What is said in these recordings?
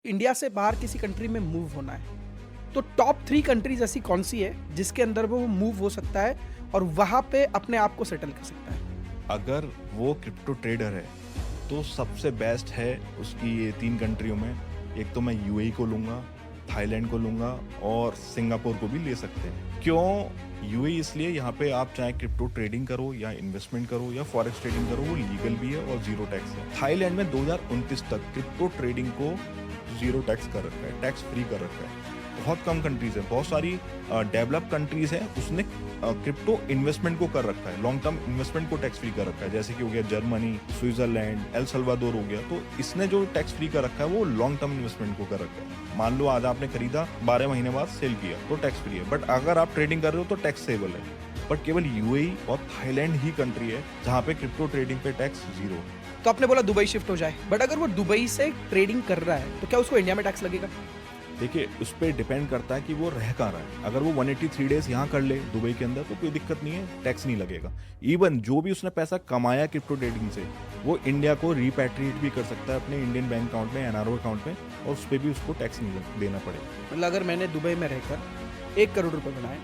India से बाहर किसी कंट्री में मूव होना है, तो टॉप 3 कंट्रीज़ ऐसी कौन-सी है, जिसके अंदर वो मूव हो सकता है और वहाँ पे अपने आप को सेटल कर सकता है? अगर वो क्रिप्टो ट्रेडर है, तो सबसे बेस्ट है उसकी ये 3 कंट्रियों में। एक तो मैं यूएई को लूँगा, थाईलैंड को लूँगा और सिंगापुर को भी ले सकते हैं। क्यों यूएई? इसलिए यहाँ पे आप चाहे क्रिप्टो ट्रेडिंग करो या इन्वेस्टमेंट करो या फॉरेक्स ट्रेडिंग करो, वो लीगल भी है और ज़ीरो टैक्स है। थाईलैंड में 2029 तक क्रिप्टो ट्रेडिंग को ज़ीरो टैक्स कर रखा है, टैक्स फ्री कर रखा है। बहुत कम कंट्रीज़ है, बहुत सारी डेवलप कंट्रीज़ हैं, उसने क्रिप्टो इन्वेस्टमेंट को कर रखा है, लॉन्ग टर्म इन्वेस्टमेंट को टैक्स फ्री कर रखा है, जैसे कि हो गया जर्मनी, स्विट्जरलैंड, एल सल्वाडोर हो गया। तो इसने जो टैक्स फ्री कर रखा है वो लॉन्ग टर्म इन्वेस्टमेंट को कर रखा है। मान लो आज आपने खरीदा, 12 महीने बाद सेल किया तो टैक्स फ्री है, बट अगर आप ट्रेडिंग कर रहे हो तो टैक्सेबल है। बट केवल यूएई और थाईलैंड ही कंट्री है जहाँ पे क्रिप्टो ट्रेडिंग पे टैक्स जीरो है। तो आपने बोला दुबई शिफ्ट हो जाए, बट अगर वो दुबई से ट्रेडिंग कर रहा है, तो क्या उसको इंडिया में टैक्स लगेगा? देखिए, उस पर डिपेंड करता है कि वो रह कहाँ रहा है। अगर वो 183 डेज यहाँ कर ले दुबई के अंदर तो कोई दिक्कत नहीं है, टैक्स नहीं लगेगा। इवन जो भी उसने पैसा कमाया क्रिप्टो ट्रेडिंग से, वो इंडिया को रिपैट्रिएट भी कर सकता है अपने इंडियन बैंक अकाउंट में, एनआरओ अकाउंट में, और उस पर भी उसको टैक्स नहीं देना पड़ेगा। मतलब अगर मैंने दुबई में रहकर 1 करोड़ रुपए बनाए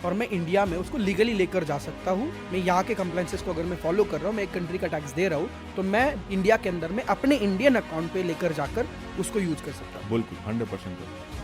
और मैं इंडिया में उसको लीगली लेकर जा सकता हूँ, मैं यहाँ के कंप्लायंसेस को अगर मैं फॉलो कर रहा हूँ, मैं एक कंट्री का टैक्स दे रहा हूँ, तो मैं इंडिया के अंदर में अपने इंडियन अकाउंट पे लेकर जाकर उसको यूज़ कर सकता हूँ। बिल्कुल 100%।